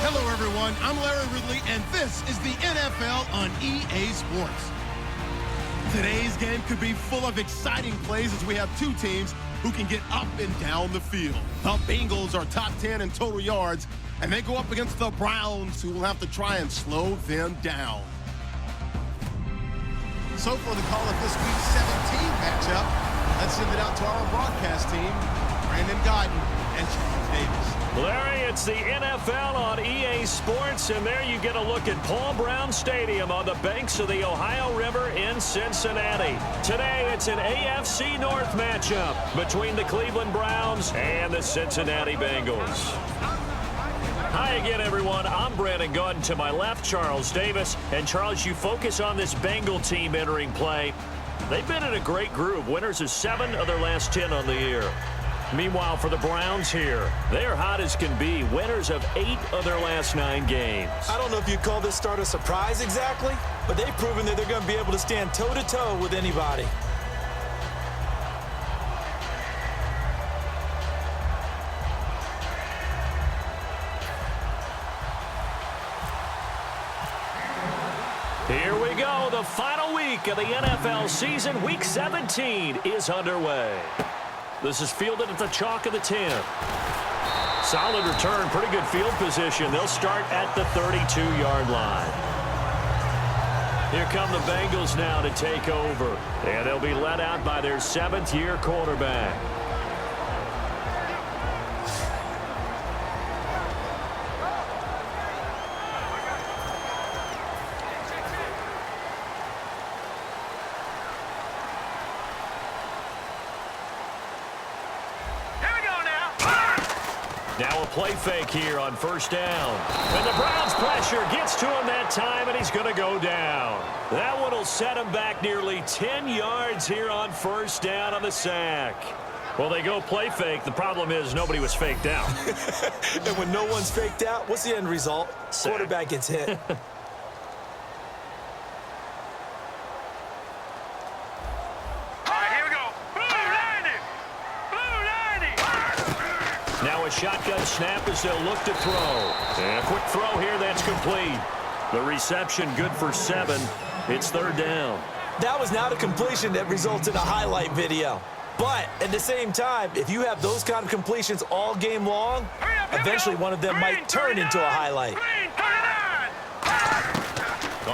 Hello, everyone. I'm Larry Ridley, and this is the NFL on EA Sports. Today's game could be full of exciting plays as we have two teams who can get up and down the field. The Bengals are top 10 in total yards, and they go up against the Browns, who will have to try and slow them down. So for the call of this Week 17 matchup, let's send it out to our broadcast team, Brandon Guyton and Charles Davis. Larry, it's the NFL on EA Sports, and there you get a look at Paul Brown Stadium on the banks of the Ohio River in Cincinnati. Today, it's an AFC North matchup between the Cleveland Browns and the Cincinnati Bengals. Hi again, everyone. I'm Brandon Guyton. To my left, Charles Davis. And, Charles, you focus on this Bengal team entering play. They've been in a great group. Winners of 7 of their last 10 on the year. Meanwhile, for the Browns here, they're hot as can be. Winners of 8 of their last 9 games. I don't know if you'd call this start a surprise exactly, but they've proven that they're going to be able to stand toe-to-toe with anybody. Here we go. The final week of the NFL season. Week 17 is underway. This is fielded at the chalk of the 10. Solid return, pretty good field position. They'll start at the 32-yard line. Here come the Bengals now to take over. And they'll be led out by their 7th-year quarterback. Now a play fake here on first down. And the Browns pressure gets to him that time, and he's going to go down. That one will set him back nearly 10 yards here on first down on the sack. Well, they go play fake. The problem is nobody was faked out. And when no one's faked out, what's the end result? Sack. Quarterback gets hit. Now a shotgun snap as they'll look to throw. And a quick throw here, that's complete. The reception good for 7. It's third down. That was not a completion that results in a highlight video. But at the same time, if you have those kind of completions all game long, eventually one of them might turn into a highlight.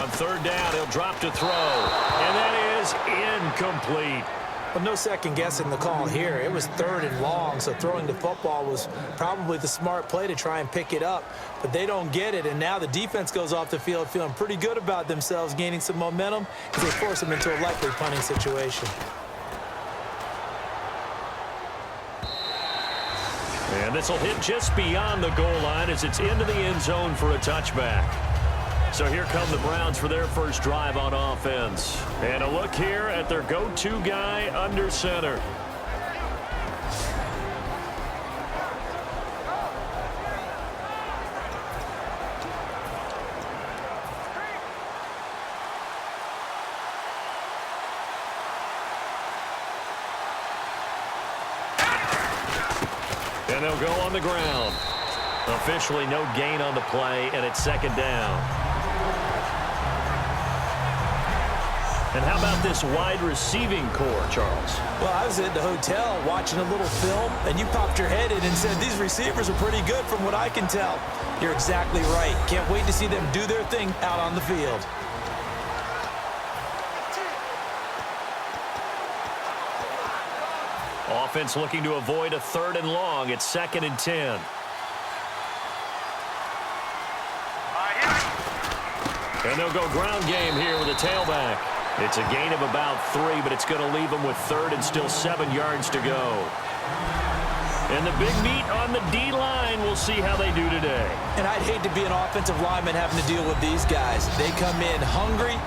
On third down, he'll drop to throw. And that is incomplete. But no second guessing the call here. It was 3rd and long, so throwing the football was probably the smart play to try and pick it up. But they don't get it, and now the defense goes off the field feeling pretty good about themselves, gaining some momentum as they force them into a likely punting situation. And this will hit just beyond the goal line as it's into the end zone for a touchback. So here come the Browns for their first drive on offense. And a look here at their go-to guy under center. And they'll go on the ground. Officially no gain on the play, and it's second down. And how about this wide receiving core, Charles? Well, I was at the hotel watching a little film, and you popped your head in and said these receivers are pretty good from what I can tell. You're exactly right. Can't wait to see them do their thing out on the field. Offense looking to avoid a 3rd and long. It's 2nd and 10. And they'll go ground game here with a tailback. It's a gain of about 3, but it's going to leave them with 3rd and still 7 yards to go. And the big meat on the D-line, we'll see how they do today. And I'd hate to be an offensive lineman having to deal with these guys. They come in hungry,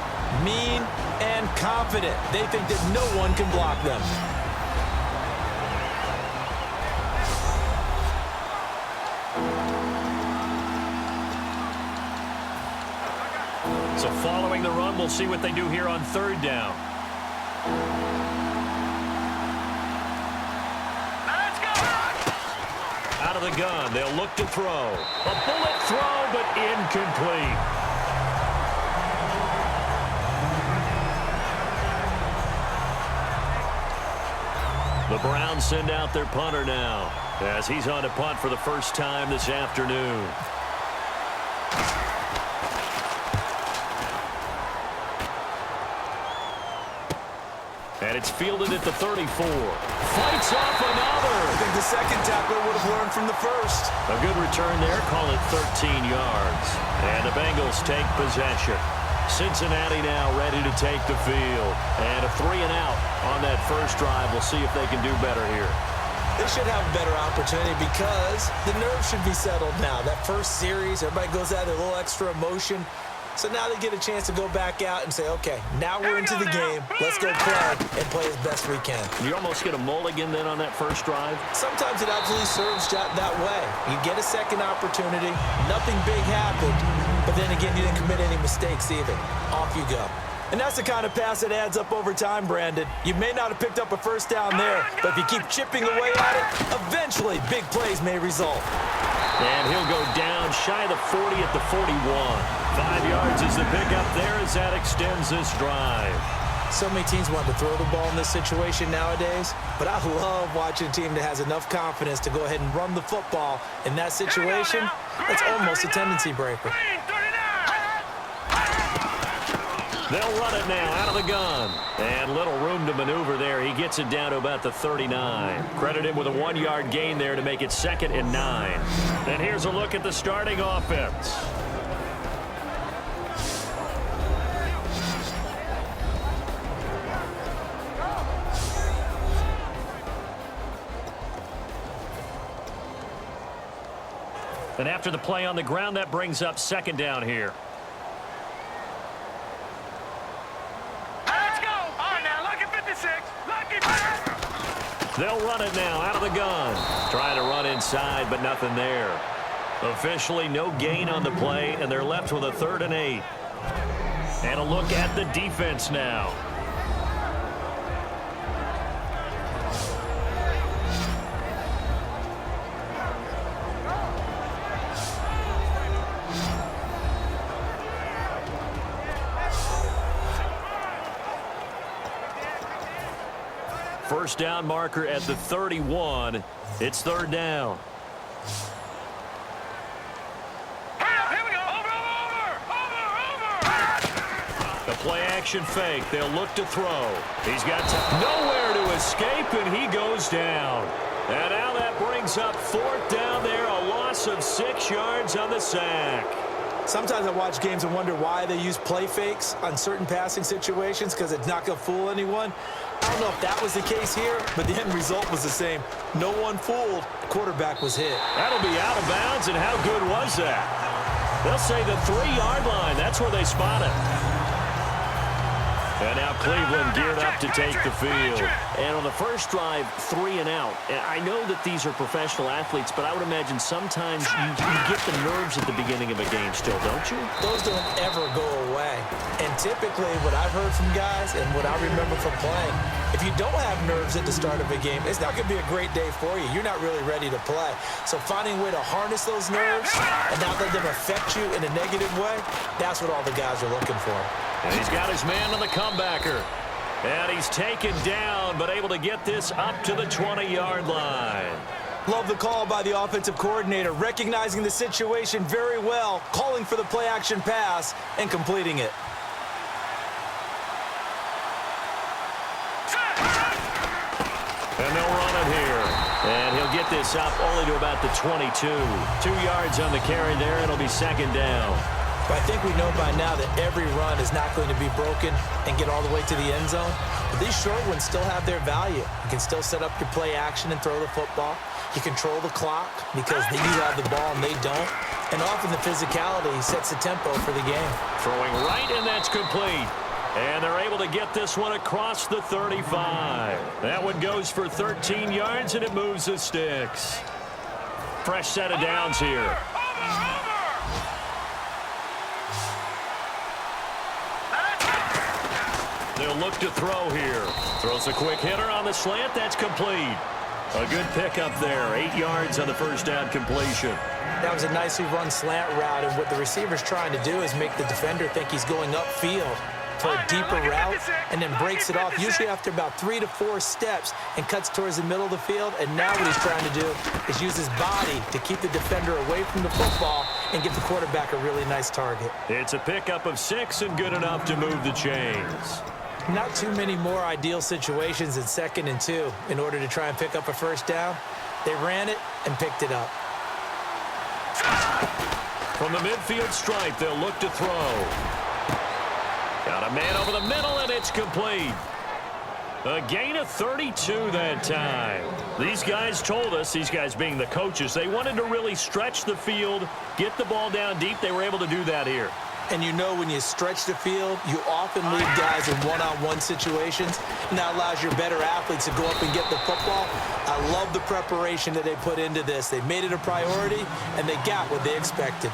mean, and confident. They think that no one can block them. So following the run, we'll see what they do here on 3rd down. Out of of the gun. They'll look to throw. A bullet throw, but incomplete. The Browns send out their punter now as he's on to punt for the first time this afternoon. And it's fielded at the 34. Fights off another. I think the second tackler would have learned from the first. A good return there. Call it 13 yards. And the Bengals take possession. Cincinnati now ready to take the field. And a 3-and-out on that first drive. We'll see if they can do better here. They should have a better opportunity because the nerves should be settled now. That first series, everybody goes out with a little extra emotion. So now they get a chance to go back out and say, okay, now we're into the game. Let's go play and play as best we can. You almost get a mulligan then on that first drive? Sometimes it absolutely serves that way. You get a second opportunity. Nothing big happened. But then again, you didn't commit any mistakes either. Off you go. And that's the kind of pass that adds up over time, Brandon. You may not have picked up a first down there, but if you keep chipping away at it, eventually big plays may result. And he'll go down shy of the 40 at the 41. 5 yards is the pickup there as that extends this drive. So many teams want to throw the ball in this situation nowadays, but I love watching a team that has enough confidence to go ahead and run the football in that situation. That's almost a tendency breaker. They'll run it now out of the gun. And little room to maneuver there. He gets it down to about the 39. Credit him with a 1-yard gain there to make it 2nd and 9. And here's a look at the starting offense. And after the play on the ground, that brings up 2nd down here. They'll run it now out of the gun. Trying to run inside, but nothing there. Officially no gain on the play, and they're left with a 3rd and 8. And a look at the defense now. First down marker at the 31. It's 3rd down. Here we go. Over. The play action fake. They'll look to throw. He's got nowhere to escape, and he goes down. And now that brings up 4th down there. A loss of 6 yards on the sack. Sometimes I watch games and wonder why they use play fakes on certain passing situations because it's not going to fool anyone. I don't know if that was the case here, but the end result was the same. No one fooled. The quarterback was hit. That'll be out of bounds, and how good was that? They'll say the 3-yard line. That's where they spot it. And now Cleveland geared up to take the field. And on the first drive, 3 and out. And I know that these are professional athletes, but I would imagine sometimes you get the nerves at the beginning of a game still, don't you? Those don't ever go away. And typically what I've heard from guys and what I remember from playing, if you don't have nerves at the start of a game, it's not going to be a great day for you. You're not really ready to play. So finding a way to harness those nerves and not let them affect you in a negative way, that's what all the guys are looking for. And he's got his man on the comebacker. And he's taken down, but able to get this up to the 20-yard line. Love the call by the offensive coordinator, recognizing the situation very well, calling for the play-action pass, and completing it. And they'll run it here. And he'll get this up only to about the 22. 2 yards on the carry there, and it'll be 2nd down. But I think we know by now that every run is not going to be broken and get all the way to the end zone. But these short ones still have their value. You can still set up your play action and throw the football. You control the clock because you have the ball and they don't. And often the physicality sets the tempo for the game. Throwing right, and that's complete. And they're able to get this one across the 35. That one goes for 13 yards, and it moves the sticks. Fresh set of downs here. They'll look to throw here. Throws a quick hitter on the slant. That's complete. A good pickup there. 8 yards on the first down completion. That was a nicely run slant route, and what the receiver's trying to do is make the defender think he's going upfield for a deeper route, and then breaks it off, usually after about 3 to 4 steps, and cuts towards the middle of the field. And now what he's trying to do is use his body to keep the defender away from the football and give the quarterback a really nice target. It's a pickup of 6 and good enough to move the chains. Not too many more ideal situations in 2nd and 2 in order to try and pick up a first down. They ran it and picked it up. From the midfield stripe, they'll look to throw. Got a man over the middle, and it's complete. A gain of 32 that time. These guys told us, these guys being the coaches, they wanted to really stretch the field, get the ball down deep. They were able to do that here. And you know when you stretch the field, you often leave guys in one-on-one situations, and that allows your better athletes to go up and get the football. I love the preparation that they put into this. They made it a priority, and they got what they expected.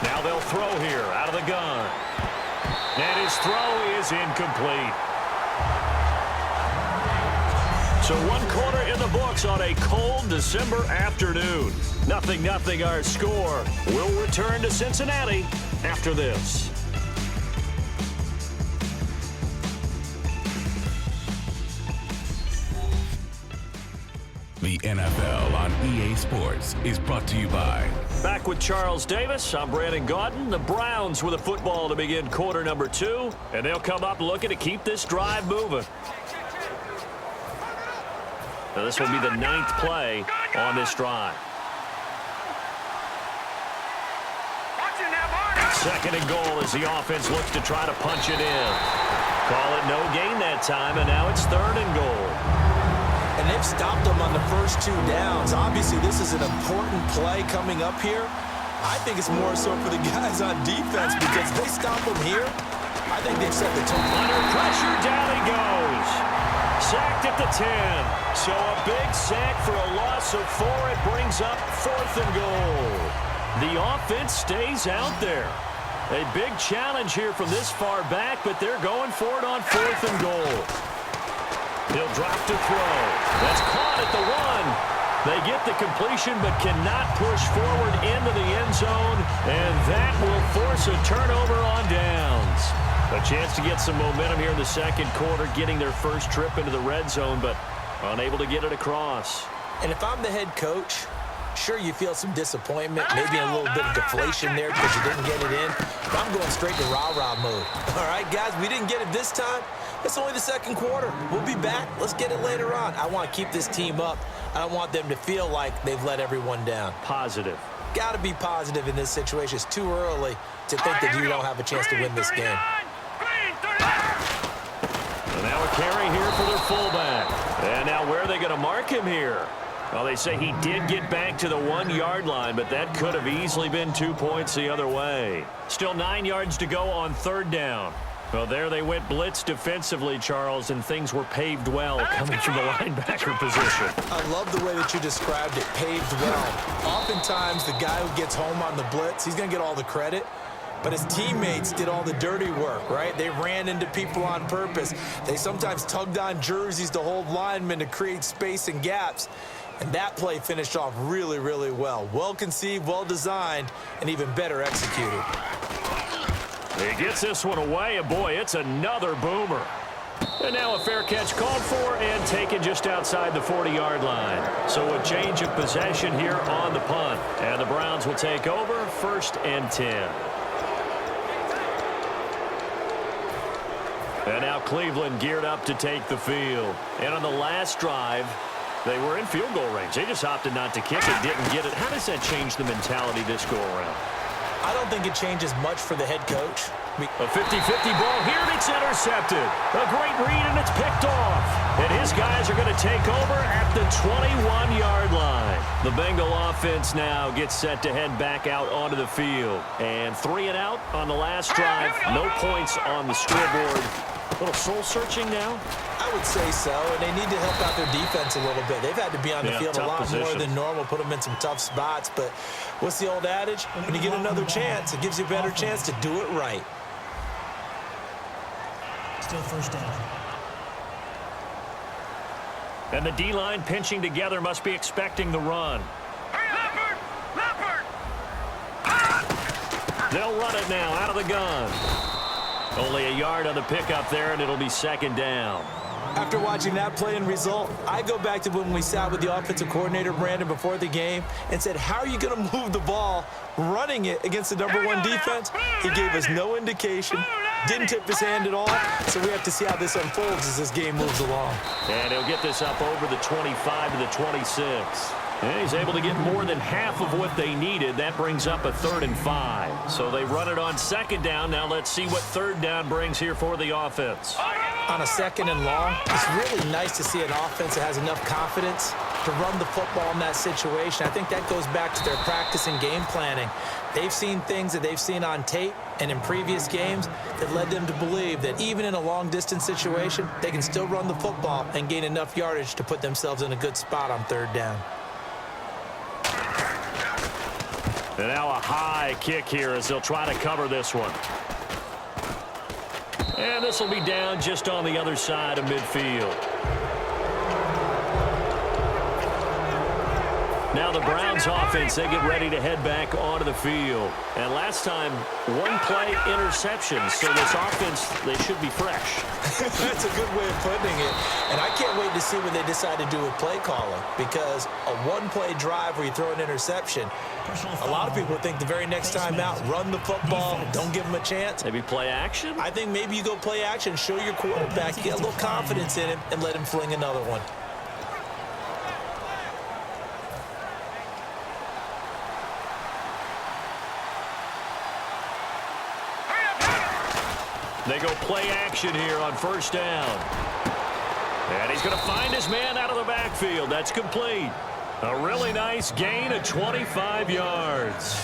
Now they'll throw here out of the gun. And his throw is incomplete. So 1 quarter in the books on a cold December afternoon. 0-0 our score. We'll return to Cincinnati after this. The NFL on EA Sports is brought to you by... Back with Charles Davis, I'm Brandon Gaudin. The Browns with the football to begin quarter number 2. And they'll come up looking to keep this drive moving. Now this will be the 9th play on this drive. 2nd and goal as the offense looks to try to punch it in. Call it no gain that time, and now it's 3rd and goal. And they've stopped them on the first 2 downs. Obviously, this is an important play coming up here. I think it's more so for the guys on defense, because if they stop them here, I think they've set the tone. Under pressure, down he goes. Sacked at the 10. So a big sack for a loss of 4. It brings up 4th and goal. The offense stays out there. A big challenge here from this far back, but they're going for it on 4th and goal. He'll drop to throw. That's caught at the 1. They get the completion but cannot push forward into the end zone, and that will force a turnover on downs. A chance to get some momentum here in the 2nd quarter, getting their first trip into the red zone, but unable to get it across. And if I'm the head coach, sure, you feel some disappointment, maybe a little bit of deflation there because you didn't get it in. But I'm going straight to rah-rah mode. All right, guys, we didn't get it this time. It's only the 2nd quarter. We'll be back. Let's get it later on. I want to keep this team up. I don't want them to feel like they've let everyone down. Positive. Got to be positive in this situation. It's too early to think that you don't have a chance to win this game. And now a carry here for their fullback. And now where are they going to mark him here? Well, they say he did get back to the 1-yard line, but that could have easily been 2 points the other way. Still 9 yards to go on 3rd down. Well, there they went blitz defensively, Charles, and things were paved well coming from the linebacker position. I love the way that you described it, paved well. Oftentimes, the guy who gets home on the blitz, he's going to get all the credit. But his teammates did all the dirty work, right? They ran into people on purpose. They sometimes tugged on jerseys to hold linemen to create space and gaps. And that play finished off really, really well. Well conceived, well designed, and even better executed. He gets this one away, and boy, it's another boomer. And now a fair catch called for and taken just outside the 40-yard line. So a change of possession here on the punt. And the Browns will take over 1st and 10. And now Cleveland geared up to take the field. And on the last drive, they were in field goal range. They just opted not to kick it, didn't get it. How does that change the mentality this go around? I don't think it changes much for the head coach. A 50-50 ball here, and it's intercepted. A great read, and it's picked off. And his guys are going to take over at the 21-yard line. The Bengal offense now gets set to head back out onto the field. And 3 and out on the last drive. No points on the scoreboard. A little soul-searching now? I would say so, and they need to help out their defense a little bit. They've had to be on the field a lot more than normal, put them in some tough spots. But what's the old adage? When you get another chance, it gives you a better chance to do it right. Still 1st down. And the D-line pinching together must be expecting the run. Leopard! Leopard! They'll run it now out of the gun. Only a yard on the pickup there, and it'll be second down. After watching that play and result, I go back to when we sat with the offensive coordinator, Brandon, before the game and said, how are you going to move the ball running it against the #1 defense? He gave us no indication, didn't tip his hand at all, so we have to see how this unfolds as this game moves along. And he'll get this up over the 25 to the 26. And he's able to get more than half of what they needed. That brings up a 3rd and 5. So they run it on second down. Now let's see what third down brings here for the offense. On a 2nd and long, it's really nice to see an offense that has enough confidence to run the football in that situation. I think that goes back to their practice and game planning. They've seen things that they've seen on tape and in previous games that led them to believe that even in a long-distance situation, they can still run the football and gain enough yardage to put themselves in a good spot on third down. And now a high kick here as they'll try to cover this one. And this will be down just on the other side of midfield. Now the Browns offense, they get ready to head back onto the field. And last time, 1-play interception. So this offense, they should be fresh. That's a good way of putting it. And I can't wait to see what they decide to do with play calling, because a 1-play drive where you throw an interception, a lot of people think the very next time out, run the football, don't give them a chance. Maybe play action? I think maybe you go play action, show your quarterback, get a little confidence in him, and let him fling another one. They go play action here on first down. And he's going to find his man out of the backfield. That's complete. A really nice gain of 25 yards.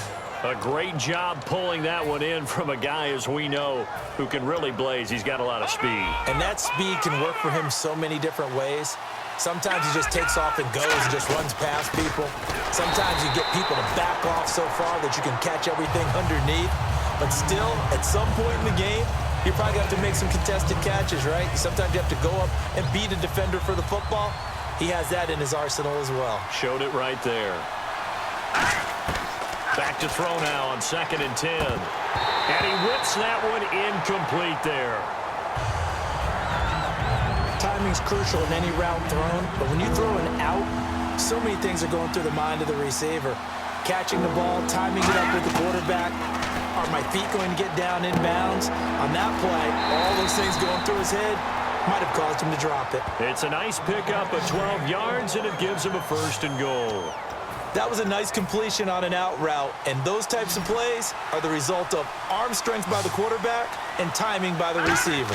A great job pulling that one in from a guy, as we know, who can really blaze. He's got a lot of speed. And that speed can work for him so many different ways. Sometimes he just takes off and goes and just runs past people. Sometimes you get people to back off so far that you can catch everything underneath. But still, at some point in the game, you probably have to make some contested catches, right? Sometimes you have to go up and beat a defender for the football. He has that in his arsenal as well. Showed it right there. Back to throw now on 2nd and 10. And he whips that one incomplete there. Timing's crucial in any route thrown, but when you throw an out, so many things are going through the mind of the receiver. Catching the ball, timing it up with the quarterback. Are my feet going to get down inbounds? On that play, all those things going through his head might have caused him to drop it. It's a nice pickup of 12 yards, and it gives him a 1st and goal. That was a nice completion on an out route, and those types of plays are the result of arm strength by the quarterback and timing by the receiver.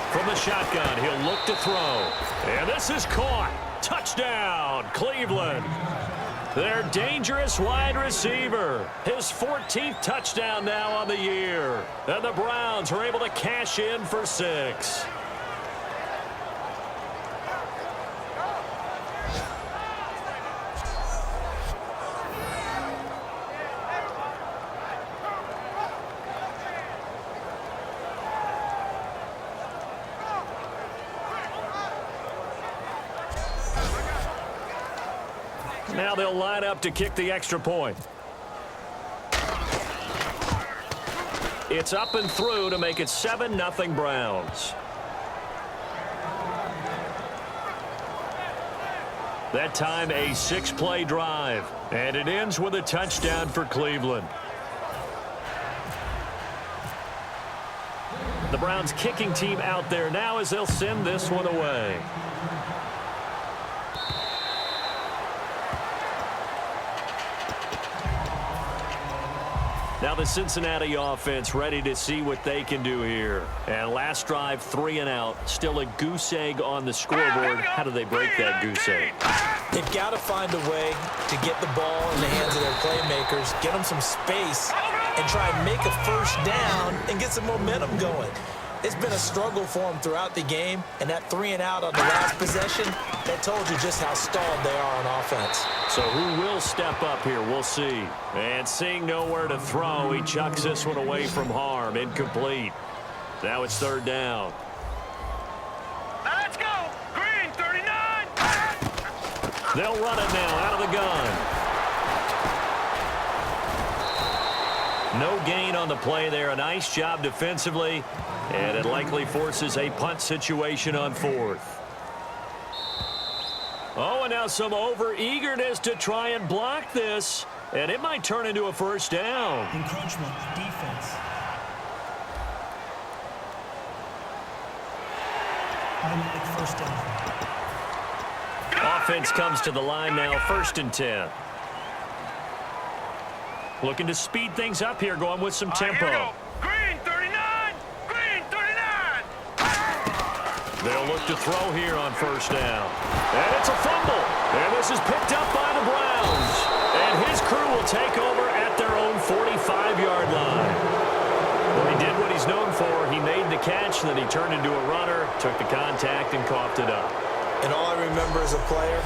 From the shotgun, he'll look to throw. And this is caught. Touchdown, Cleveland. Their dangerous wide receiver. His 14th touchdown now on the year. And the Browns are able to cash in for 6. Now they'll line up to kick the extra point. It's up and through to make it 7-0 Browns. That time a 6-play drive. And it ends with a touchdown for Cleveland. The Browns kicking team out there now as they'll send this one away. Now the Cincinnati offense ready to see what they can do here. And last drive, 3 and out. Still a goose egg on the scoreboard. How do they break that goose egg? They've got to find a way to get the ball in the hands of their playmakers, get them some space, and try and make a first down and get some momentum going. It's been a struggle for them throughout the game, and that 3 and out on the last possession, that told you just how stalled they are on offense. So who will step up here? We'll see. And seeing nowhere to throw, he chucks this one away from harm. Incomplete. Now it's 3rd down. Now let's go. Green, 39. They'll run it now out of the gun. No gain on the play there. A nice job defensively, and it likely forces a punt situation on 4th. Oh, and now some over-eagerness to try and block this, and it might turn into a first down. Encroachment, defense. First down. Offense comes to the line now, 1st and 10. Looking to speed things up here, going with some tempo. Green 39! Green 39! They'll look to throw here on 1st down. And it's a fumble. And this is picked up by the Browns. And his crew will take over at their own 45-yard line. Well, he did what he's known for. He made the catch, then he turned into a runner, took the contact, and coughed it up. And all I remember as a player,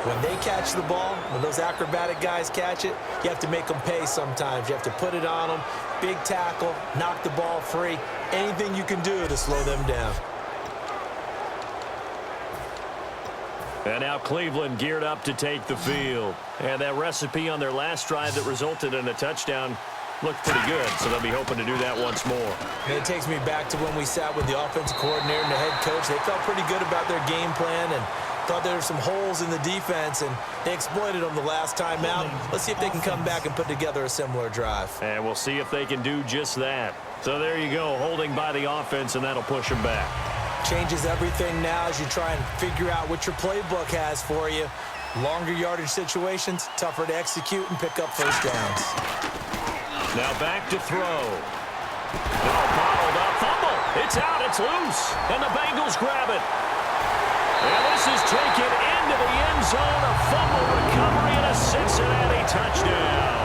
when they catch the ball, when those acrobatic guys catch it, you have to make them pay sometimes. You have to put it on them, big tackle, knock the ball free, anything you can do to slow them down. And now Cleveland geared up to take the field. And that recipe on their last drive that resulted in a touchdown looked pretty good, so they'll be hoping to do that once more. And it takes me back to when we sat with the offensive coordinator and the head coach. They felt pretty good about their game plan and thought there were some holes in the defense, and they exploited them the last time out. Let's see if they can come back and put together a similar drive. And we'll see if they can do just that. So there you go, holding by the offense, and that'll push them back. Changes everything now as you try and figure out what your playbook has for you. Longer yardage situations, tougher to execute and pick up first downs. Now back to throw. Bottled up, fumble. It's out, it's loose, and the Bengals grab it. And this is taken into the end zone. A fumble recovery and a Cincinnati touchdown.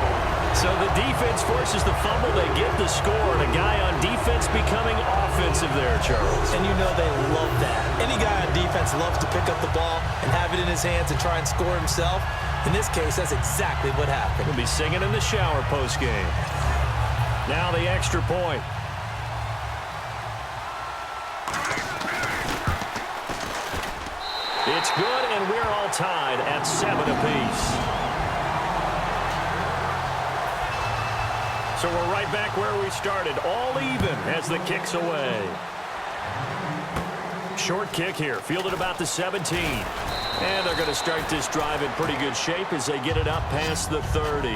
So the defense forces the fumble. They get the score, and a guy on defense becoming offensive there, Charles. And you know they love that. Any guy on defense loves to pick up the ball and have it in his hands and try and score himself. In this case, that's exactly what happened. He'll be singing in the shower post-game. Now the extra point. It's good, and we're all tied at 7 apiece. So we're right back where we started, all even as the kick's away. Short kick here, fielded about the 17. And they're going to start this drive in pretty good shape as they get it up past the 30.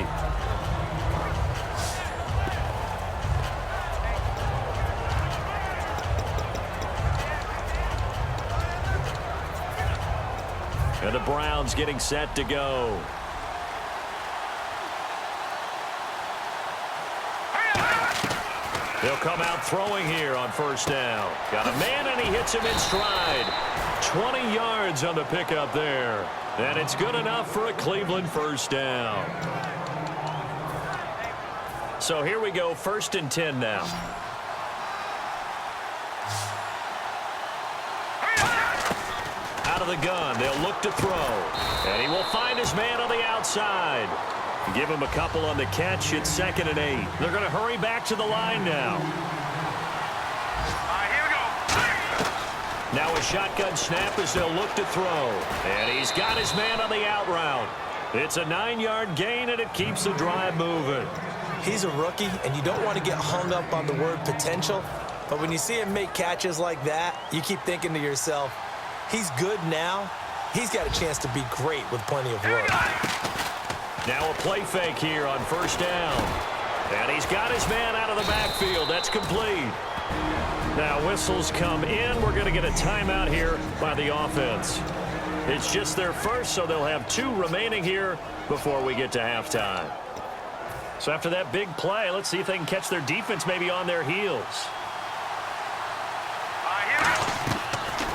And the Browns getting set to go. They'll come out throwing here on first down. Got a man, and he hits him in stride. 20 yards on the pickup there. And it's good enough for a Cleveland first down. So here we go, 1st and 10 now. Out of the gun, they'll look to throw. And he will find his man on the outside. Give him a couple on the catch. It's 2nd and 8. They're going to hurry back to the line now. Here we go. Now a shotgun snap as they'll look to throw. And he's got his man on the out route. It's a 9-yard gain, and it keeps the drive moving. He's a rookie, and you don't want to get hung up on the word potential. But when you see him make catches like that, you keep thinking to yourself, he's good now. He's got a chance to be great with plenty of work. Now a play fake here on first down. And he's got his man out of the backfield. That's complete. Now whistles come in. We're going to get a timeout here by the offense. It's just their first, so they'll have 2 remaining here before we get to halftime. So after that big play, let's see if they can catch their defense maybe on their heels.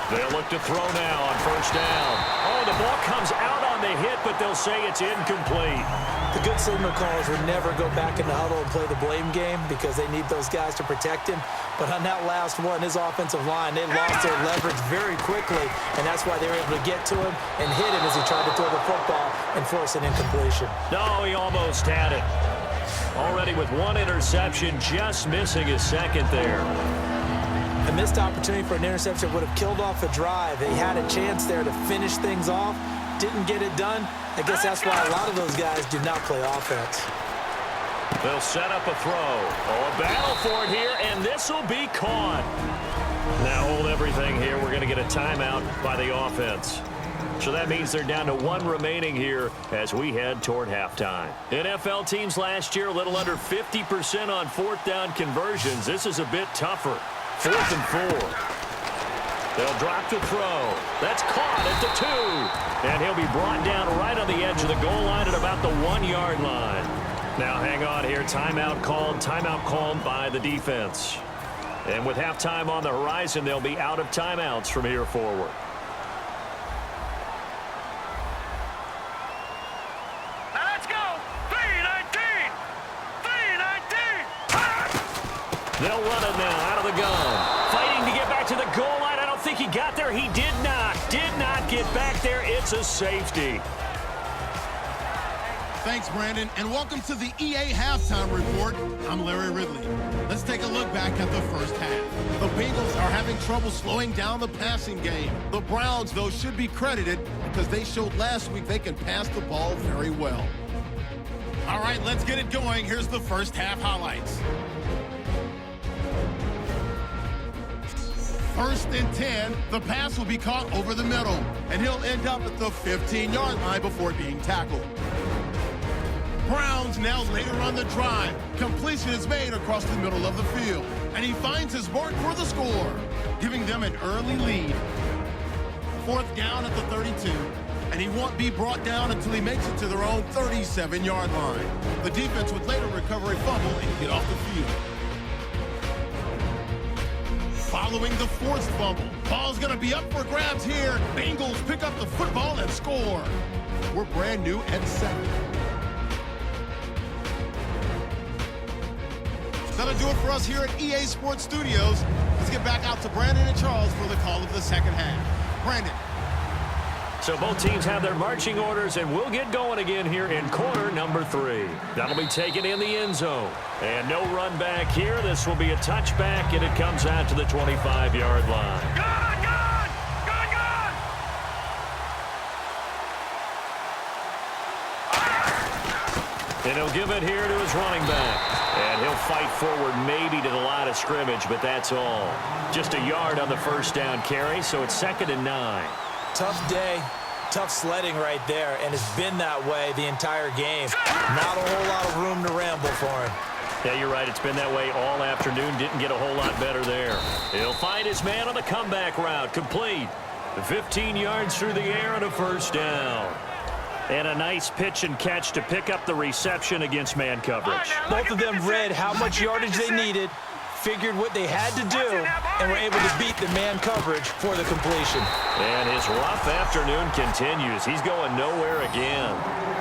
They'll look to throw now on first down. Oh, the ball comes out on the hit, but they'll say it's incomplete. The good signal callers would never go back in the huddle and play the blame game because they need those guys to protect him. But on that last one, his offensive line, they lost their leverage very quickly, and that's why they were able to get to him and hit him as he tried to throw the football and force an incompletion. No, he almost had it. Already with 1 interception, just missing his 2nd there. A missed opportunity for an interception would have killed off a drive. They had a chance there to finish things off, didn't get it done. I guess that's why a lot of those guys did not play offense. They'll set up a throw. Oh, a battle for it here, and this will be caught. Now hold everything here. We're going to get a timeout by the offense. So that means they're down to one remaining here as we head toward halftime. NFL teams last year a little under 50% on fourth down conversions. This is a bit tougher. 4th and 4. They'll drop the throw. That's caught at the 2. And he'll be brought down right on the edge of the goal line at about the 1-yard line. Now hang on here. Timeout called by the defense. And with halftime on the horizon, they'll be out of timeouts from here forward. Now let's go. 3-19. 3-19. They'll run it now out of the gun. Fighting to get back to the goal line. I don't think he got there. He did not. Did not get back there. It's a safety. Thanks, Brandon, and welcome to the EA Halftime Report. I'm Larry Ridley. Let's take a look back at the first half. The Bengals are having trouble slowing down the passing game. The Browns, though, should be credited because they showed last week they can pass the ball very well. All right, let's get it going. Here's the first half highlights. 1st and 10, the pass will be caught over the middle, and he'll end up at the 15-yard line before being tackled. Browns now later on the drive. Completion is made across the middle of the field, and he finds his mark for the score, giving them an early lead. 4th down at the 32, and he won't be brought down until he makes it to their own 37-yard line. The defense would later recover a fumble and get off the field. Following the 4th fumble, ball's going to be up for grabs here. Bengals pick up the football and score. We're brand new at 7. That'll do it for us here at EA Sports Studios. Let's get back out to Brandon and Charles for the call of the second half. Brandon. So both teams have their marching orders, and we'll get going again here in quarter number 3. That'll be taken in the end zone. And no run back here. This will be a touchback, and it comes out to the 25-yard line. Good, good. Good, good. And he'll give it here to his running back. And he'll fight forward maybe to the line of scrimmage, but that's all. Just a yard on the first down carry, so it's 2nd and 9. Tough day, tough sledding right there, and it's been that way the entire game. Not a whole lot of room to ramble for him. Yeah, you're right. It's been that way all afternoon. Didn't get a whole lot better there. He'll find his man on the comeback route. Complete. 15 yards through the air and a first down. And a nice pitch and catch to pick up the reception against man coverage. Both of them read how much yardage they needed, figured what they had to do, and were able to beat the man coverage for the completion. And his rough afternoon continues. He's going nowhere again.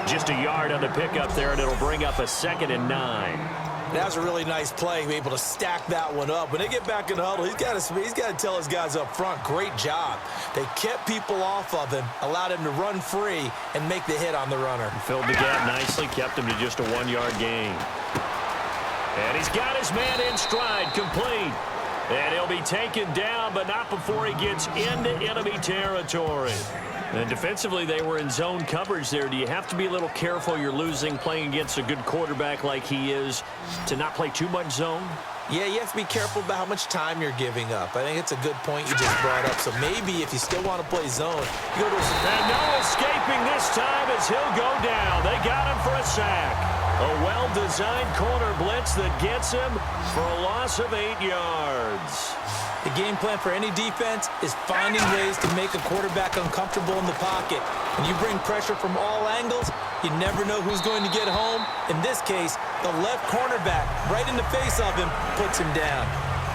Just a yard on the pickup there, and it'll bring up a 2nd and 9. That was a really nice play, be able to stack that one up. When they get back in the huddle, he's got to tell his guys up front, great job. They kept people off of him, allowed him to run free, and make the hit on the runner. Filled the gap nicely, kept him to just a 1-yard gain. And he's got his man in stride, complete. And he'll be taken down, but not before he gets into enemy territory. And defensively, they were in zone coverage there. Do you have to be a little careful you're losing playing against a good quarterback like he is to not play too much zone? Yeah, you have to be careful about how much time you're giving up. I think it's a good point you just brought up. So maybe if you still want to play zone, you go to and no escaping this time as he'll go down. They got him for a sack. A well-designed corner blitz that gets him for a loss of 8 yards. The game plan for any defense is finding ways to make a quarterback uncomfortable in the pocket. When you bring pressure from all angles, you never know who's going to get home. In this case, the left cornerback, right in the face of him, puts him down.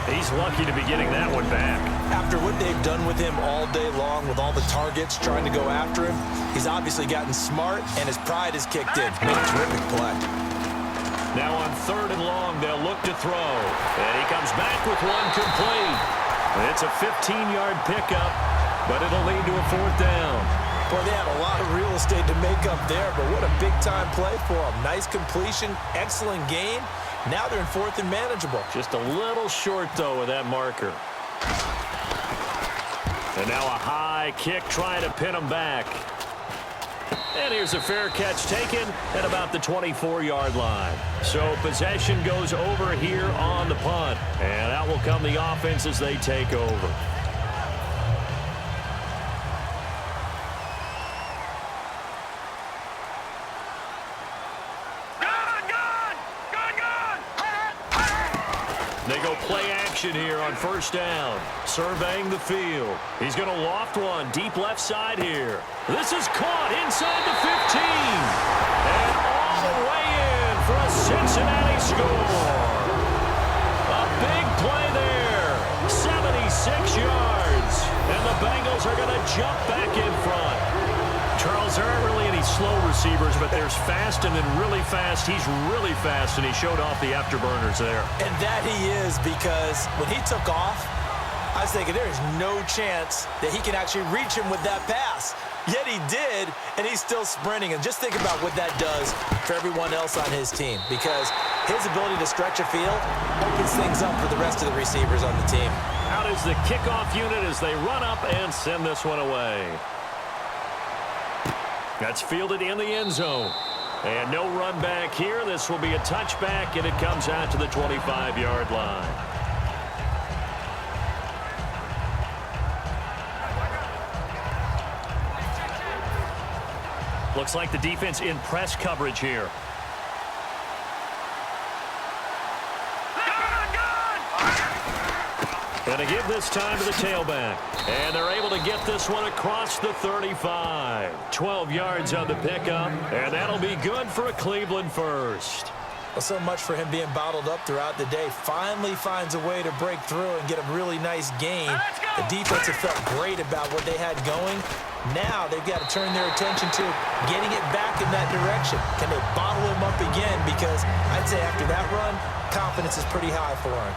He's lucky to be getting that one back. After what they've done with him all day long with all the targets trying to go after him, he's obviously gotten smart and his pride has kicked in. Made a terrific play. Now on 3rd and long, they'll look to throw. And he comes back with one complete. It's a 15-yard pickup, but it'll lead to a 4th down. Boy, they had a lot of real estate to make up there, but what a big-time play for them. Nice completion, excellent gain. Now they're in 4th and manageable. Just a little short, though, with that marker. And now a high kick trying to pin him back. And here's a fair catch taken at about the 24-yard line. So possession goes over here on the punt. And out will come the offense as they take over. They go play action here on first down. Surveying the field. He's going to loft one deep left side here. This is caught inside the 15. And all the way in for a Cincinnati score. A big play there. 76 yards. And the Bengals are going to jump back in front. Charles, there aren't really any slow receivers, but there's fast and then really fast. He's really fast, and he showed off the afterburners there. And that he is, because when he took off, I was thinking there is no chance that he can actually reach him with that pass. Yet he did, and he's still sprinting. And just think about what that does for everyone else on his team, because his ability to stretch a field opens things up for the rest of the receivers on the team. Out is the kickoff unit as they run up and send this one away. That's fielded in the end zone. And no run back here. This will be a touchback, and it comes out to the 25-yard line. Looks like the defense in press coverage here. And to give this time to the tailback. And they're able to get this one across the 35. 12 yards on the pickup. And that'll be good for a Cleveland first. Well, so much for him being bottled up throughout the day. Finally finds a way to break through and get a really nice gain. The defense have felt great about what they had going. Now they've got to turn their attention to getting it back in that direction. Can they bottle him up again? Because I'd say after that run, confidence is pretty high for him.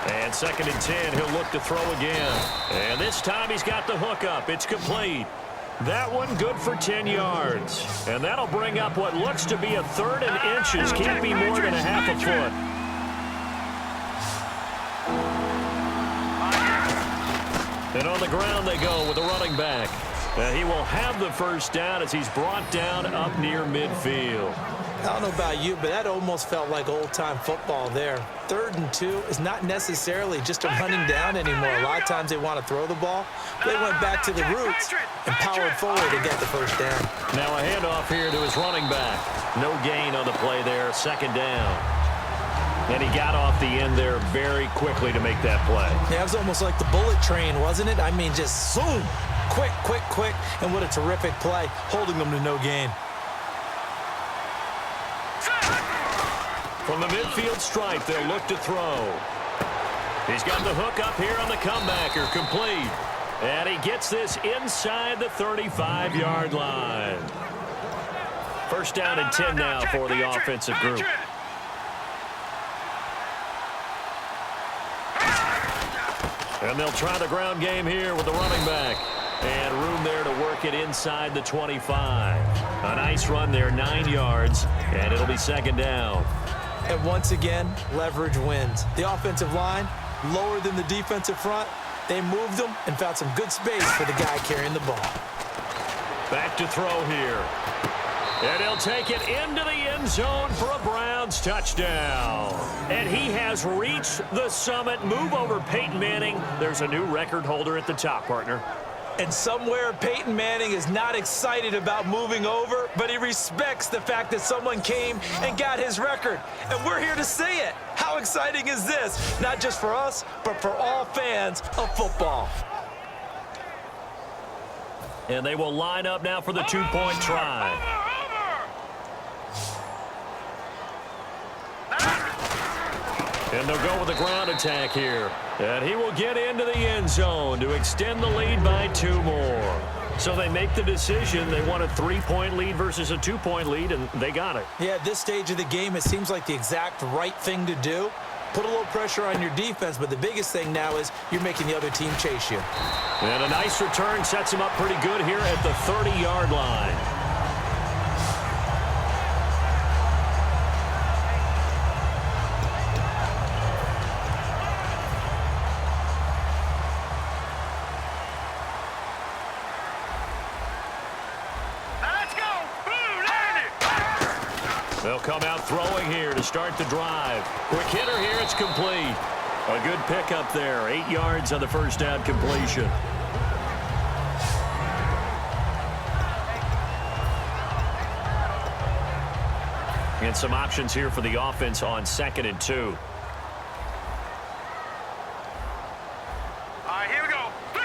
And 2nd and 10, he'll look to throw again. And this time he's got the hook up. It's complete. That one good for 10 yards. And that'll bring up what looks to be a 3rd and inches. Can't be more than a half a foot. And on the ground they go with the running back. He will have the first down as he's brought down up near midfield. I don't know about you, but that almost felt like old-time football there. 3rd and 2 is not necessarily just a running down anymore. A lot of times they want to throw the ball. They went back to the roots and powered forward to get the first down. Now a handoff here to his running back. No gain on the play there, 2nd down. And he got off the end there very quickly to make that play. Yeah, it was almost like the bullet train, wasn't it? I mean, just zoom. Quick, quick, quick. And what a terrific play, holding them to no gain. From the midfield stripe, they'll look to throw. He's got the hook up here on the comebacker, complete. And he gets this inside the 35-yard line. First down and 10 now for the offensive group. And they'll try the ground game here with the running back. And room there to work it inside the 25. A nice run there, 9 yards, and it'll be 2nd down. And once again, leverage wins. The offensive line, lower than the defensive front. They moved them and found some good space for the guy carrying the ball. Back to throw here. And he'll take it into the end zone for a Browns touchdown. And he has reached the summit. Move over Peyton Manning. There's a new record holder at the top, partner. And somewhere Peyton Manning is not excited about moving over, but he respects the fact that someone came and got his record. And we're here to see it. How exciting is this? Not just for us, but for all fans of football. And they will line up now for the two-point try. And they'll go with the ground attack here. And he will get into the end zone to extend the lead by 2 more. So they make the decision. They want a 3-point lead versus a 2-point lead, and they got it. Yeah, at this stage of the game, it seems like the exact right thing to do. Put a little pressure on your defense, but the biggest thing now is you're making the other team chase you. And a nice return sets him up pretty good here at the 30-yard line. They'll come out throwing here to start the drive. Quick hitter here, it's complete. A good pickup there, 8 yards on the first down completion. And some options here for the offense on 2nd and 2. All right, here we go. 3-19.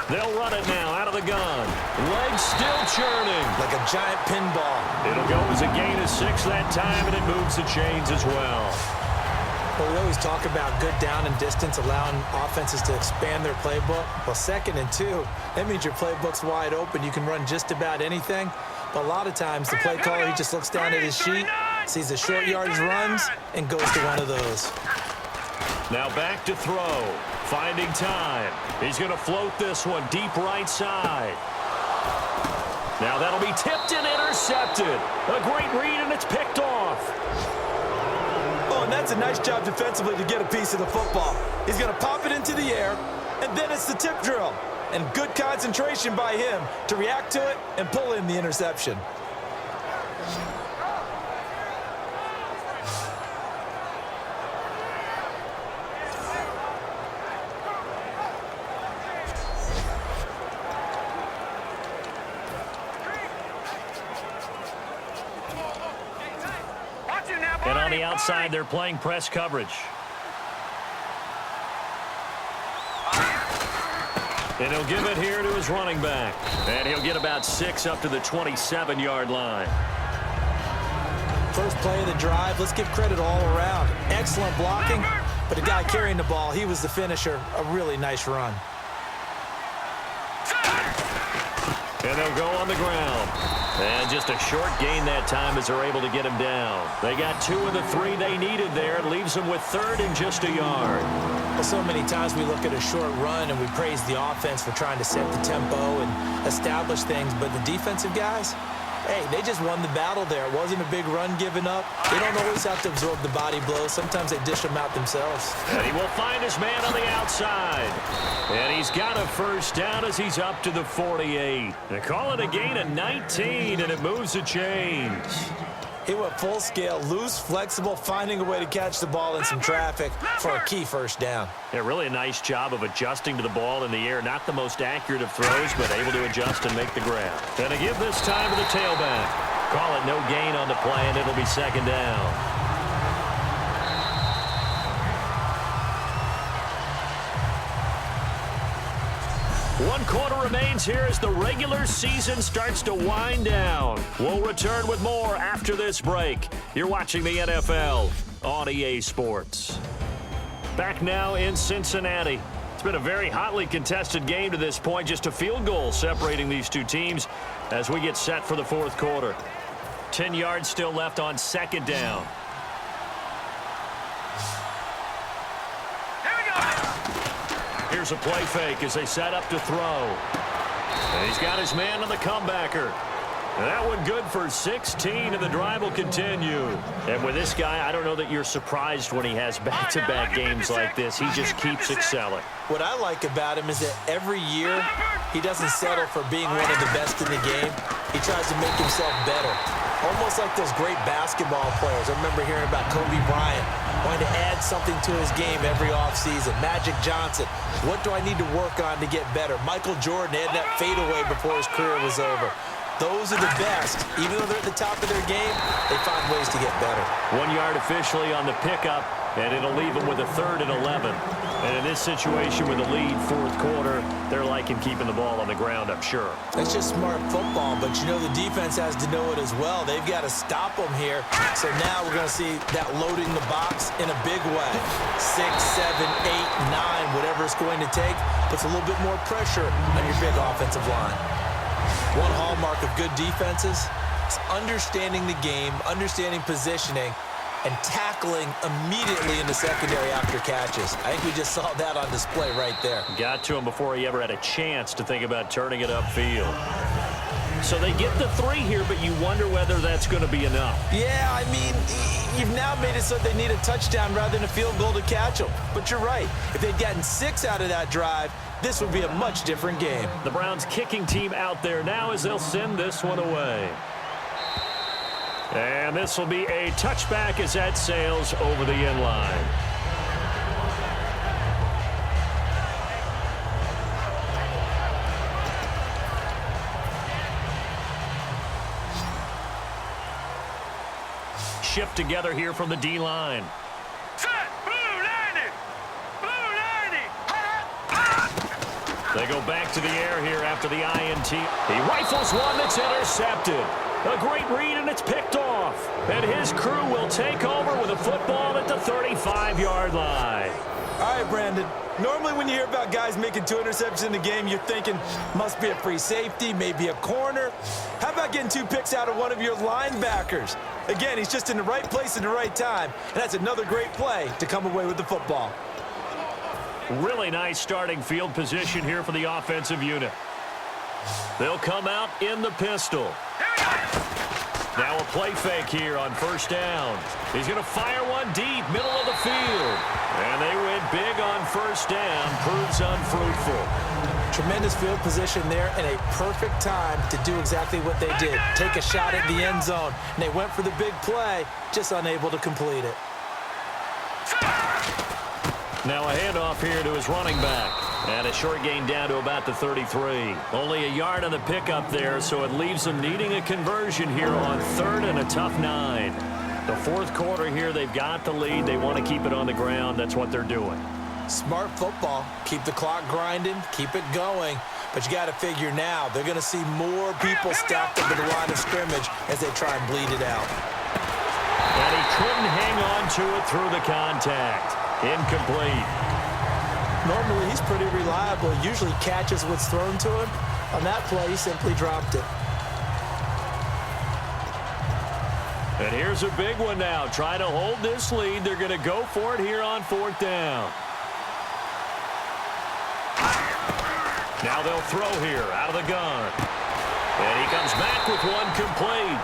They'll run it now out of the gun. Legs still churning. Like a giant pinball. It'll go as a gain of 6 that time, and it moves the chains as well. Well, we always talk about good down and distance, allowing offenses to expand their playbook. Well, 2nd and 2, that means your playbook's wide open. You can run just about anything. But a lot of times, the play caller, he just looks down at his sheet, sees the short yardage runs, and goes to one of those. Now back to throw. Finding time. He's going to float this one deep right side. Now that'll be tipped and intercepted. A great read, and it's picked off. Oh, and that's a nice job defensively to get a piece of the football. He's going to pop it into the air, and then it's the tip drill. And good concentration by him to react to it and pull in the interception. And on the outside, they're playing press coverage. And he'll give it here to his running back. And he'll get about 6 up to the 27-yard line. First play of the drive, let's give credit all around. Excellent blocking, but the guy carrying the ball, he was the finisher. A really nice run. And they'll go on the ground. And just a short gain that time as they're able to get him down. They got 2 of the 3 they needed there. It leaves them with 3rd and just a yard. Well, so many times we look at a short run and we praise the offense for trying to set the tempo and establish things. But the defensive guys, hey, they just won the battle there. It wasn't a big run given up. They don't always have to absorb the body blows. Sometimes they dish them out themselves. And he will find his man on the outside. And he's got a first down as he's up to the 48. They call it a gain of 19, and it moves the chains. He went full scale, loose, flexible, finding a way to catch the ball in some traffic for a key first down. Yeah, really a nice job of adjusting to the ball in the air. Not the most accurate of throws, but able to adjust and make the grab. And to give this time to the tailback. Call it no gain on the play, and it'll be 2nd down. One quarter remains here as the regular season starts to wind down. We'll return with more after this break. You're watching the NFL on EA Sports. Back now in Cincinnati. It's been a very hotly contested game to this point. Just a field goal separating these two teams as we get set for the 4th quarter. 10 yards still left on 2nd down. Here's a play fake as they set up to throw. And he's got his man on the comebacker. And that one good for 16, and the drive will continue. And with this guy, I don't know that you're surprised when he has back-to-back games like this. He just keeps excelling. What I like about him is that every year he doesn't settle for being one of the best in the game. He tries to make himself better. Almost like those great basketball players. I remember hearing about Kobe Bryant wanting to add something to his game every offseason. Magic Johnson, what do I need to work on to get better? Michael Jordan had that fadeaway before his career was over. Those are the best. Even though they're at the top of their game, they find ways to get better. 1 yard officially on the pickup, and it'll leave them with a 3rd and 11. And in this situation with a lead 4th quarter, they're liking keeping the ball on the ground, I'm sure. That's just smart football, but you know the defense has to know it as well. They've got to stop them here. So now we're going to see that loading the box in a big way. 6, 7, 8, 9, whatever it's going to take, puts a little bit more pressure on your big offensive line. One hallmark of good defenses is understanding the game, understanding positioning, and tackling immediately in the secondary after catches. I think we just saw that on display right there. Got to him before he ever had a chance to think about turning it upfield. So they get the 3 here, but you wonder whether that's going to be enough. Yeah, I mean, you've now made it so they need a touchdown rather than a field goal to catch them. But you're right. If they'd gotten 6 out of that drive, this would be a much different game. The Browns kicking team out there now as they'll send this one away. And this will be a touchback as that sails over the end line. Shift together here from the D-line. Set. Blue 90. Blue 90. They go back to the air here after the INT. He rifles one that's intercepted. A great read, and it's picked off. And his crew will take over with a football at the 35-yard line. All right, Brandon. Normally when you hear about guys making 2 interceptions in the game, you're thinking must be a free safety, maybe a corner. How about getting 2 picks out of one of your linebackers? Again, he's just in the right place at the right time, and that's another great play to come away with the football. Really nice starting field position here for the offensive unit. They'll come out in the pistol. Now a play fake here on first down. He's going to fire one deep, middle of the field. And they went big on first down. Proves unfruitful. Tremendous field position there and a perfect time to do exactly what they did. Take a shot at the end zone. And they went for the big play, just unable to complete it. Now a handoff here to his running back. And a short gain down to about the 33. Only a yard on the pickup there, so it leaves them needing a conversion here on 3rd and a tough 9. The 4th quarter here, they've got the lead. They want to keep it on the ground. That's what they're doing. Smart football. Keep the clock grinding, keep it going. But you got to figure now, they're going to see more people stacked up at the line of scrimmage as they try and bleed it out. And he couldn't hang on to it through the contact. Incomplete. Normally, he's pretty reliable. Usually catches what's thrown to him. On that play, he simply dropped it. And here's a big one now. Try to hold this lead. They're going to go for it here on 4th down. Now they'll throw here out of the gun. And he comes back with one complete.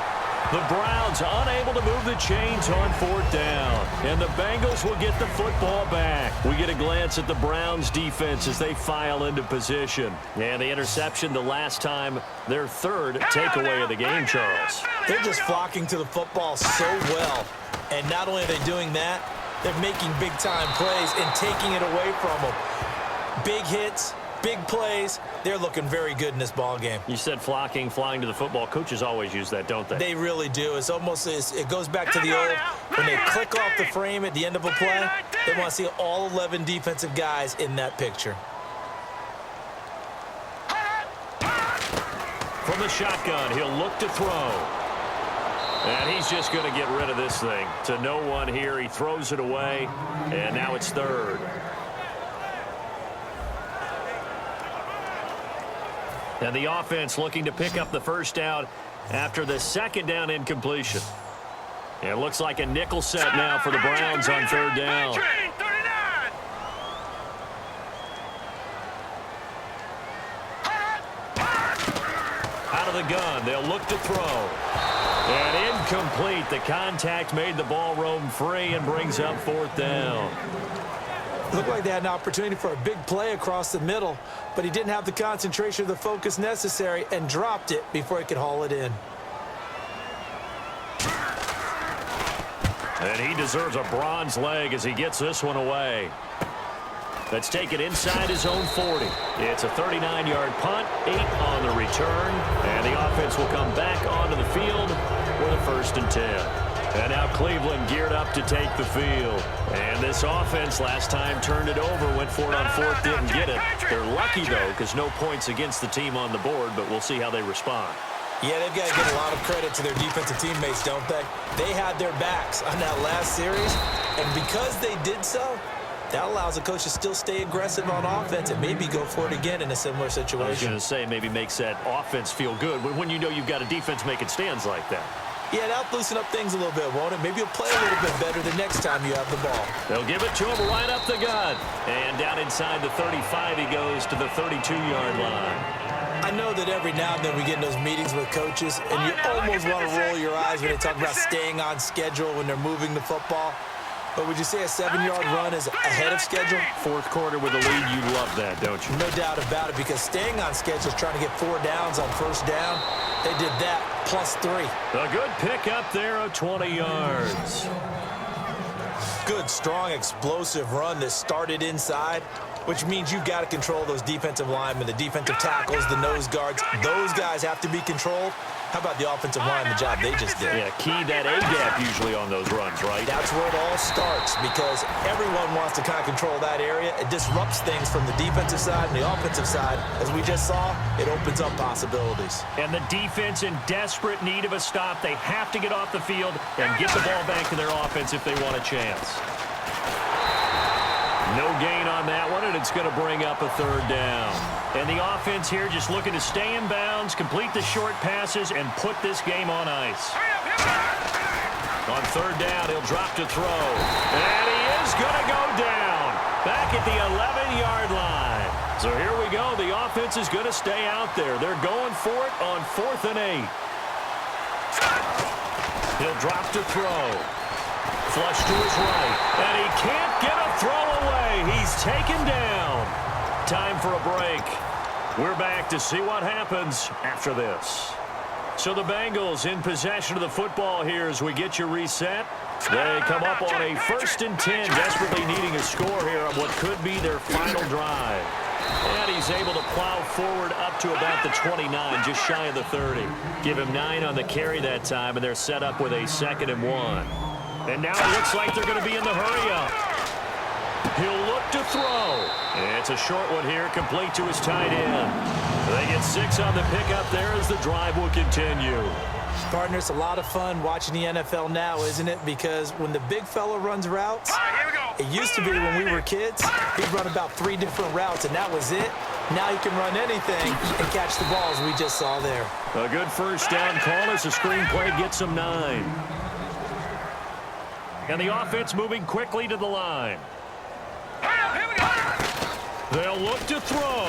The Browns unable to move the chains on 4th down. And the Bengals will get the football back. We get a glance at the Browns defense as they file into position. And the interception the last time, their 3rd takeaway of the game, Charles. They're just flocking to the football so well. And not only are they doing that, they're making big-time plays and taking it away from them. Big hits, big plays. They're looking very good in this ball game. You said flocking, flying to the football. Coaches always use that, don't they? They really do. It's almost, it goes back to the old, when they click off the frame at the end of a play, they want to see all 11 defensive guys in that picture. From the shotgun, he'll look to throw. And he's just going to get rid of this thing. To no one here. He throws it away, and now it's 3rd. And the offense looking to pick up the first down after the 2nd down incompletion. It looks like a nickel set now for the Browns on 3rd down. Out of the gun, they'll look to throw. And incomplete. The contact made the ball roam free and brings up 4th down. It looked like they had an opportunity for a big play across the middle, but he didn't have the concentration or the focus necessary and dropped it before he could haul it in. And he deserves a bronze leg as he gets this one away. Let's take it inside his own 40. It's a 39-yard punt, 8 on the return, and the offense will come back onto the field with a 1st and 10. And now Cleveland geared up to take the field. And this offense last time turned it over, went for it on 4th, didn't get it. They're lucky, though, because no points against the team on the board, but we'll see how they respond. Yeah, they've got to give a lot of credit to their defensive teammates, don't they? They had their backs on that last series, and because they did so, that allows the coach to still stay aggressive on offense and maybe go for it again in a similar situation. I was going to say, maybe makes that offense feel good when you know you've got a defense making stands like that. Yeah, that'll loosen up things a little bit, won't it? Maybe you'll play a little bit better the next time you have the ball. They'll give it to him right up the gut. And down inside the 35, he goes to the 32-yard line. I know that every now and then we get in those meetings with coaches, and you almost want to roll your eyes when they talk about staying on schedule when they're moving the football. But would you say a 7-yard run is ahead of schedule? Fourth quarter with a lead, you love that, don't you? No doubt about it, because staying on schedule is trying to get 4 downs on first down. They did that +3. A good pickup there of 20 yards. Good, strong, explosive run that started inside, which means you've got to control those defensive linemen, the defensive tackles, the nose guards. Those guys have to be controlled. How about the offensive line, the job they just did? Yeah, key that A-gap usually on those runs, right? That's where it all starts, because everyone wants to kind of control that area. It disrupts things from the defensive side and the offensive side. As we just saw, it opens up possibilities. And the defense in desperate need of a stop. They have to get off the field and get the ball back to their offense if they want a chance. No gain on that one, and it's going to bring up a third down. And the offense here just looking to stay in bounds, complete the short passes, and put this game on ice. On third down, he'll drop to throw. And he is going to go down back at the 11-yard line. So here we go. The offense is going to stay out there. They're going for it on 4th and 8. He'll drop to throw. Flush to his right. And he can't get a throw away. He's taken down. Time for a break. We're back to see what happens after this. So the Bengals in possession of the football here as we get you reset. They come up on a 1st and 10, desperately needing a score here on what could be their final drive. And he's able to plow forward up to about the 29, just shy of the 30. Give him 9 on the carry that time, and they're set up with a 2nd and 1. And now it looks like they're going to be in the hurry-up. He'll look to throw. And it's a short one here, complete to his tight end. They get 6 on the pickup there as the drive will continue. Partner, it's a lot of fun watching the NFL now, isn't it? Because when the big fella runs routes, it used to be when we were kids, he'd run about 3 different routes, and that was it. Now he can run anything and catch the balls we just saw there. A good first down call as the screenplay gets him 9. And the offense moving quickly to the line. They'll look to throw.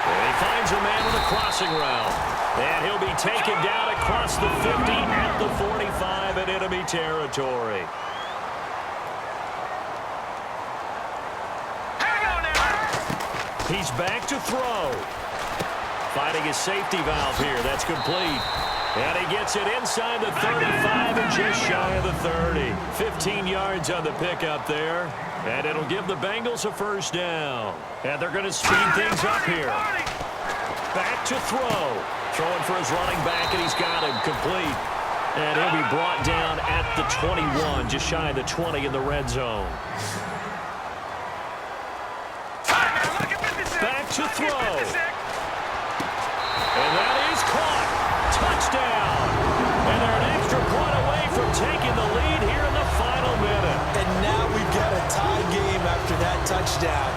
And he finds a man with a crossing route. And he'll be taken down across the 50 at the 45 in enemy territory. He's back to throw. Finding his safety valve here. That's complete. And he gets it inside the 35 and just shy of the 30. 15 yards on the pickup there. And it'll give the Bengals a first down. And they're going to speed things up here. Back to throw. Throwing for his running back, and he's got him complete. And he'll be brought down at the 21, just shy of the 20 in the red zone. Back to throw. And that is caught. Touchdown. And they're an extra point away from taking the lead here in the final minute. And now we've got a tie game after that touchdown.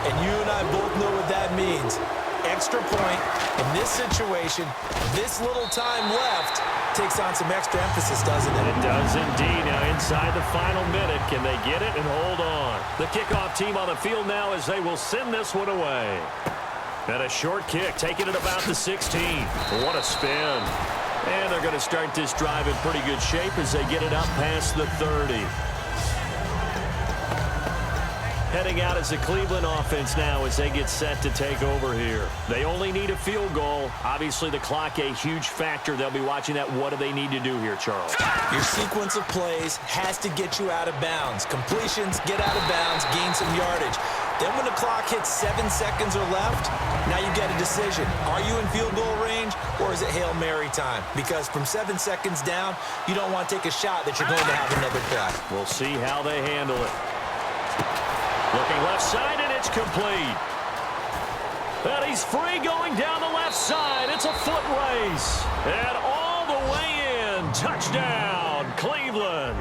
And you and I both know what that means. Extra point in this situation, this little time left, takes on some extra emphasis, doesn't it? It does indeed. Now inside the final minute, can they get it and hold on? The kickoff team on the field now as they will send this one away. And a short kick, taking it about the 16. What a spin. And they're going to start this drive in pretty good shape as they get it up past the 30. Heading out as the Cleveland offense now as they get set to take over here. They only need a field goal. Obviously, the clock a huge factor. They'll be watching that. What do they need to do here, Charles? Your sequence of plays has to get you out of bounds. Completions, get out of bounds, gain some yardage. Then when the clock hits 7 seconds or left, now you get a decision. Are you in field goal range, or is it Hail Mary time? Because from 7 seconds down, you don't want to take a shot that you're going to have another play. We'll see how they handle it. Looking left side, and it's complete. And he's free going down the left side. It's a foot race. And all the way in. Touchdown, Cleveland.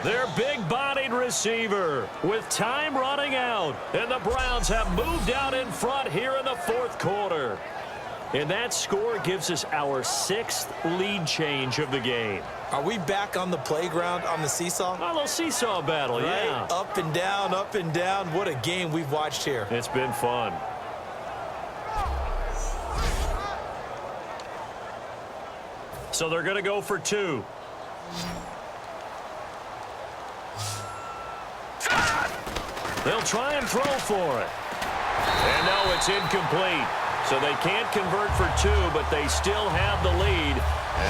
Their big-bodied receiver with time running out. And the Browns have moved out in front here in the fourth quarter. And that score gives us our 6th lead change of the game. Are we back on the playground on the seesaw? A little seesaw battle, right? Yeah. Up and down, up and down. What a game we've watched here. It's been fun. So they're going to go for 2. They'll try and throw for it. And no, it's incomplete. So they can't convert for 2, but they still have the lead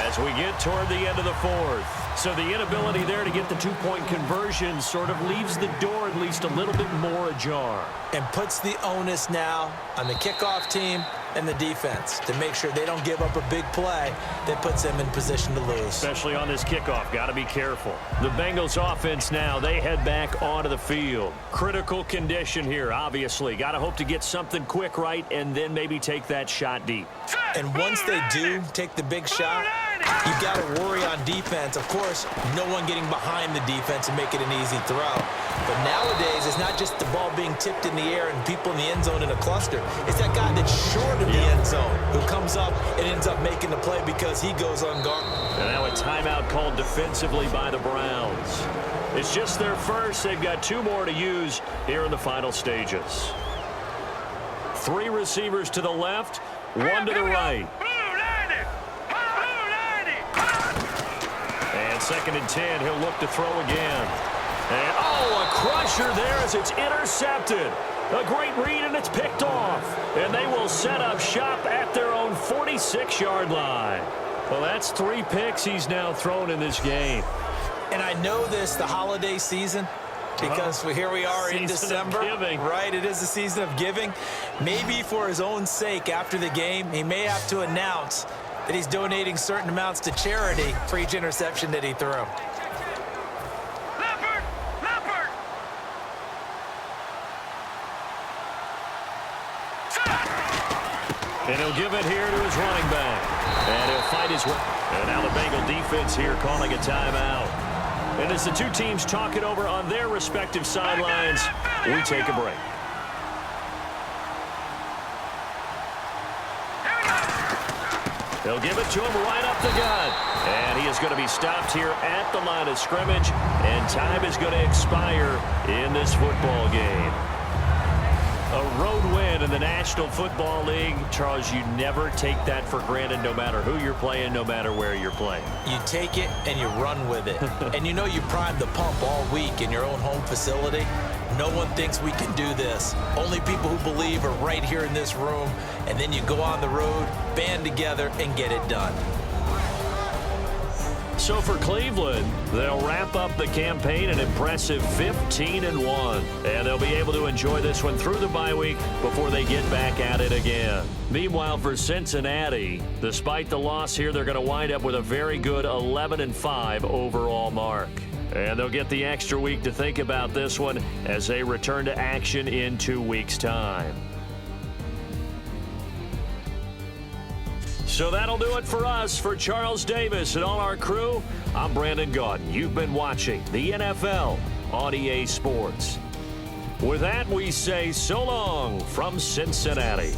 as we get toward the end of the 4th. So the inability there to get the 2-point conversion sort of leaves the door at least a little bit more ajar. And puts the onus now on the kickoff team and the defense to make sure they don't give up a big play that puts them in position to lose. Especially on this kickoff. Got to be careful. The Bengals offense now, they head back onto the field. Critical condition here, obviously. Got to hope to get something quick right and then maybe take that shot deep. And once they do take the big shot, you've got to worry on defense. Of course, no one getting behind the defense and make it an easy throw. But nowadays, it's not just the ball being tipped in the air and people in the end zone in a cluster. It's that guy that's short of the end zone who comes up and ends up making the play because he goes unguarded. And now a timeout called defensively by the Browns. It's just their first. They've got 2 more to use here in the final stages. 3 receivers to the left, 1 to the right. And 2nd and 10, he'll look to throw again. And, oh, a crusher there as it's intercepted. A great read, and it's picked off. And they will set up shop at their own 46-yard line. Well, that's 3 picks he's now thrown in this game. And I know this, the holiday season, because here we are in December. Right, it is the season of giving. Maybe for his own sake after the game, he may have to announce that he's donating certain amounts to charity for each interception that he threw. And he'll give it here to his running back. And he'll fight his way. And now the Bengal defense here calling a timeout. And as the 2 teams talk it over on their respective sidelines, we take a break. They'll give it to him right up the gut. And he is going to be stopped here at the line of scrimmage. And time is going to expire in this football game. A road win in the National Football League. Charles, you never take that for granted no matter who you're playing, no matter where you're playing. You take it and you run with it. And you know you primed the pump all week in your own home facility. No one thinks we can do this. Only people who believe are right here in this room. And then you go on the road, band together, and get it done. So for Cleveland, they'll wrap up the campaign an impressive 15-1. And they'll be able to enjoy this one through the bye week before they get back at it again. Meanwhile, for Cincinnati, despite the loss here, they're going to wind up with a very good 11-5 overall mark. And they'll get the extra week to think about this one as they return to action in 2 weeks' time. So that'll do it for us. For Charles Davis and all our crew, I'm Brandon Gaudin. You've been watching the NFL on EA Sports. With that, we say so long from Cincinnati.